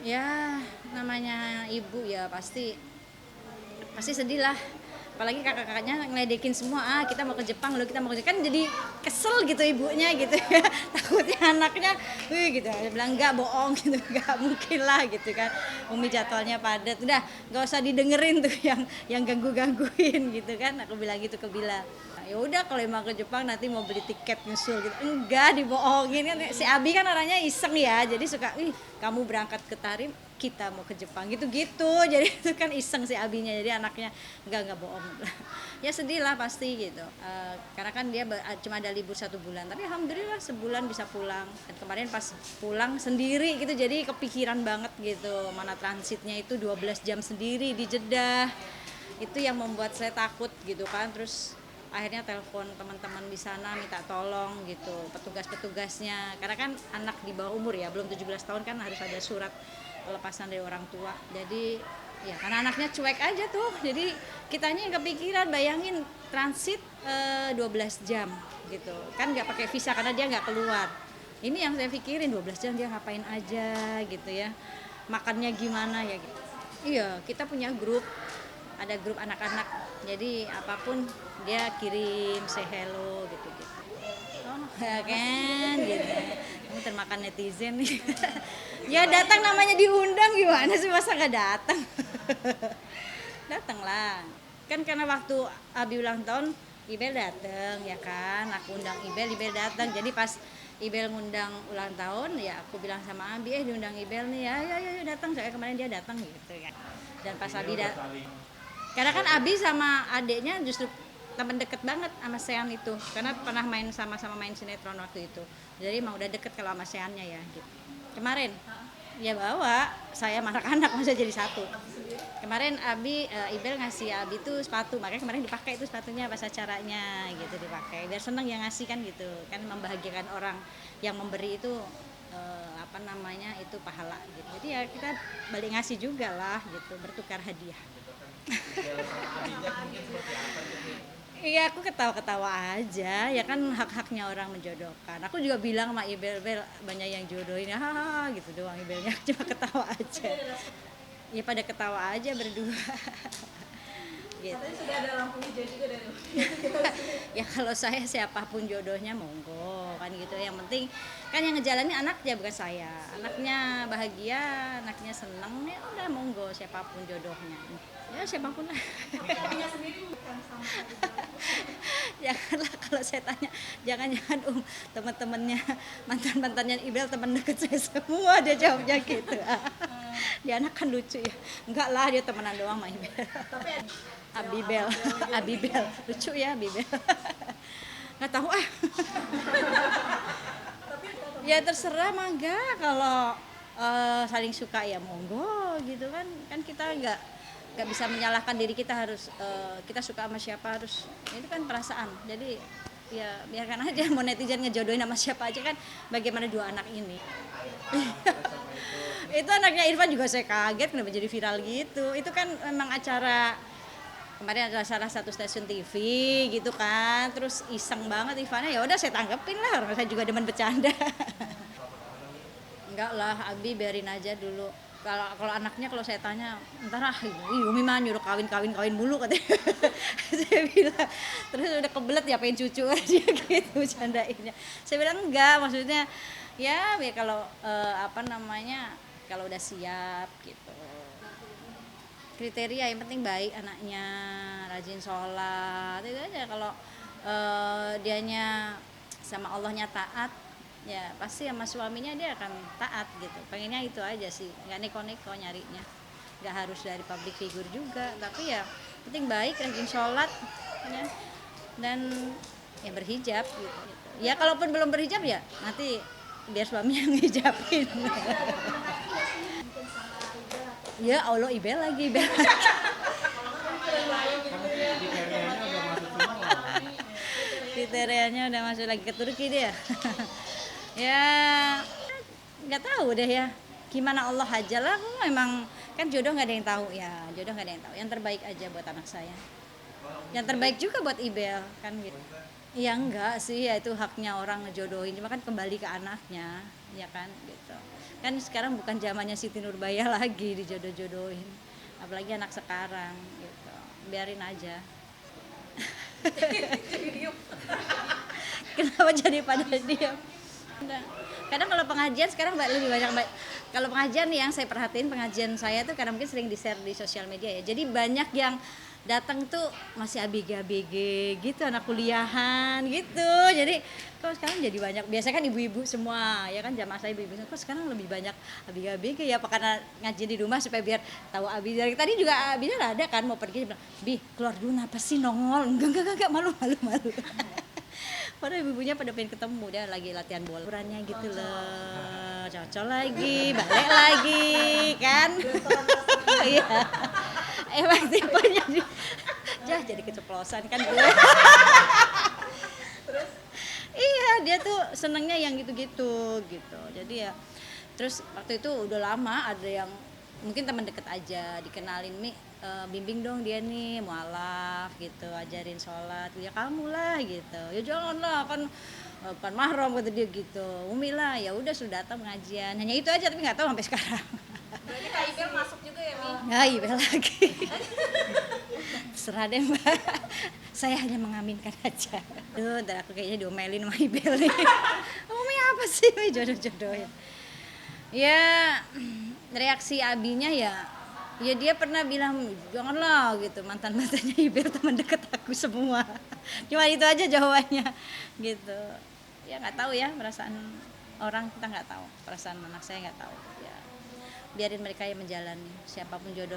Ya, namanya ibu ya pasti pasti sedih lah. Apalagi kakak-kakaknya ngeledekin semua, kita mau ke Jepang loh, kita mau ke Jepang. Kan jadi kesel gitu ibunya gitu ya. Takutnya anaknya, wih gitu. Dia bilang enggak, bohong gitu, enggak mungkin lah gitu kan. Umi jadwalnya padat. Udah, nggak usah didengerin tuh yang ganggu-gangguin gitu kan. Aku bilang gitu ke Bila. Ya udah kalau emang ke Jepang nanti mau beli tiket nyusul gitu. Enggak, dibohongin kan. Si Abi kan orangnya iseng ya. Jadi suka, kamu berangkat ke Tarim, kita mau ke Jepang gitu-gitu. Jadi itu kan iseng si Abinya. Jadi anaknya enggak bohong. Ya sedih lah pasti gitu. Karena kan dia cuma ada libur 1 bulan. Tapi alhamdulillah sebulan bisa pulang. Dan kemarin pas pulang sendiri gitu. Jadi kepikiran banget gitu. Mana transitnya itu 12 jam sendiri di Jeddah. Itu yang membuat saya takut gitu kan. Terus akhirnya telepon teman-teman di sana minta tolong gitu, petugas-petugasnya, karena kan anak di bawah umur ya, belum 17 tahun kan harus ada surat pelepasan dari orang tua. Jadi ya karena anaknya cuek aja tuh, jadi kitanya yang kepikiran, bayangin transit 12 jam gitu kan, nggak pakai visa karena dia nggak keluar. Ini yang saya pikirin, 12 jam dia ngapain aja gitu ya, makannya gimana ya gitu. Iya, kita punya grup, ada grup anak-anak, jadi apapun dia kirim say hello gitu-gitu. Oh ya kan gitu, kamu termakan netizen nih. Ya datang, namanya diundang, gimana sih masa nggak datang. Datang lah kan, karena waktu Abi ulang tahun Ibel datang ya kan, aku undang Ibel, Ibel datang. Jadi pas Ibel ngundang ulang tahun ya aku bilang sama Abi, diundang Ibel nih ya, ya datang, saya kemarin dia datang gitu ya. Dan pas Abi karena kan Abi sama adiknya justru teman deket banget sama Sean itu, karena pernah main sama-sama main sinetron waktu itu. Jadi emang udah deket kalau sama Seannya ya gitu. Kemarin ya bawa saya sama anak-anak, masa jadi satu. Kemarin Abi Ibel ngasih Abi tuh sepatu, makanya kemarin dipakai itu sepatunya pas acaranya gitu, dipakai biar seneng yang ngasih kan gitu kan, membahagiakan orang yang memberi itu apa namanya itu pahala gitu. Jadi ya kita balik ngasih juga lah gitu, bertukar hadiah. Iya, aku ketawa-ketawa aja, ya kan hak-haknya orang menjodohkan. Aku juga bilang sama Ibel, Bel banyak yang jodohin, hahaha gitu doang Ibelnya, cuma ketawa aja. Ya pada ketawa aja berdua. Gitu. Katanya sudah ada lampu hijau juga dari Ya kalau saya siapapun jodohnya monggo kan gitu. Yang penting kan yang ngejalanin anaknya bukan saya. Anaknya bahagia, anaknya seneng, ya udah monggo siapapun jodohnya. Ya siapapun lah. Punya sendiri bukan sama. Janganlah kalau saya tanya, jangan-jangan teman-temannya, mantan-mantannya Ibel teman deket saya semua, dia jawabnya gitu. Dia anak kan lucu ya. Enggak lah, dia temenan doang sama Ibel. Tapi Abibel, Abibel, lucu ya Abibel. Nggak tahu ah. Ya terserah mangga, kalau saling suka ya monggo gitu kan. Kan kita nggak bisa menyalahkan diri kita, harus kita suka sama siapa, harus itu kan perasaan. Jadi ya biarkan aja, mau netizen ngejodohin sama siapa aja kan, bagaimana dua anak ini. Itu anaknya Irfan juga saya kaget kenapa jadi viral gitu. Itu kan memang acara kemarin adalah salah satu stasiun TV gitu kan, terus iseng banget Ivannya, ya udah saya tanggepin lah, karena saya juga demen bercanda. Enggak lah, Abi biarin aja dulu. Kalau anaknya, kalau saya tanya, ntar Umi mah nyuruh kawin mulu katanya. Saya bilang, terus udah kebelet ya pengen cucu aja gitu bercandainnya. Saya bilang enggak, maksudnya ya kalau apa namanya, kalau udah siap gitu. Kriteria yang penting baik anaknya, rajin sholat, itu aja. Kalau dianya sama Allahnya taat, ya pasti sama suaminya dia akan taat gitu. Pengennya itu aja sih, nggak neko-neko nyarinya, nggak harus dari public figure juga, tapi ya penting baik, rajin sholat ya, dan ya berhijab gitu. Ya kalaupun belum berhijab ya nanti biar suaminya ngehijabin. Ya Allah, Ibel lagi Ibel. Kriterianya udah masuk lagi ke Turki dia. Ya nggak tahu deh ya, gimana Allah aja lah. Aku memang kan jodoh nggak ada yang tahu ya, jodoh nggak ada yang tahu. Yang terbaik aja buat anak saya, yang terbaik juga buat Ibel kan gitu. Ya enggak sih, ya itu haknya orang ngejodohin, cuma kan kembali ke anaknya ya kan gitu. Kan sekarang bukan zamannya Siti Nurbaya lagi dijodoh-jodohin, apalagi anak sekarang gitu, biarin aja. Kenapa jadi pada diam? Kadang kalau pengajian sekarang lebih banyak, kalau pengajian yang saya perhatiin, pengajian saya tuh karena mungkin sering di-share di sosial media ya, jadi banyak yang datang tuh masih ABG gitu, anak kuliahan gitu. Jadi kok sekarang jadi banyak, biasanya kan ibu-ibu semua ya kan, jamaah saya ibu-ibu, kok sekarang lebih banyak ABG ya, apa karena ngaji di rumah supaya biar tahu abi. Dari tadi juga abi ada kan mau pergi, bilang bi keluar dulu, apa sih nongol, enggak malu. Padahal ibu-ibunya pada pengen ketemu, dia lagi latihan bola ukurannya gitu loh, cocok lagi, balik lagi kan. Iya, emang tipenya jadi keceplosan kan gue. Iya, dia tuh senengnya yang gitu-gitu gitu. Jadi ya, terus waktu itu udah lama ada yang mungkin teman deket aja dikenalin, Mi, bimbing dong dia nih mualaf gitu, ajarin sholat. Ya kamu lah gitu. Ya jangan lah, kan mahram kata dia gitu. Umi lah, ya udah sudah datang pengajian. Hanya itu aja, tapi nggak tahu sampai sekarang. Berarti Kak Ibel masuk juga ya, Mi? Nggak, Ibel lagi. Terserah deh Mbak. Saya hanya mengaminkan aja. Tuh, ntar aku kayaknya diomelin sama Ibel nih. Umi apa sih, Mi, jodoh-jodohin. Ya, reaksi abinya ya dia pernah bilang janganlah gitu, mantannya Ibel teman dekat aku semua. Cuma itu aja jawabannya gitu. Ya nggak tahu ya, perasaan orang kita nggak tahu, perasaan anak saya nggak tahu ya, biarin mereka yang menjalani siapapun jodoh.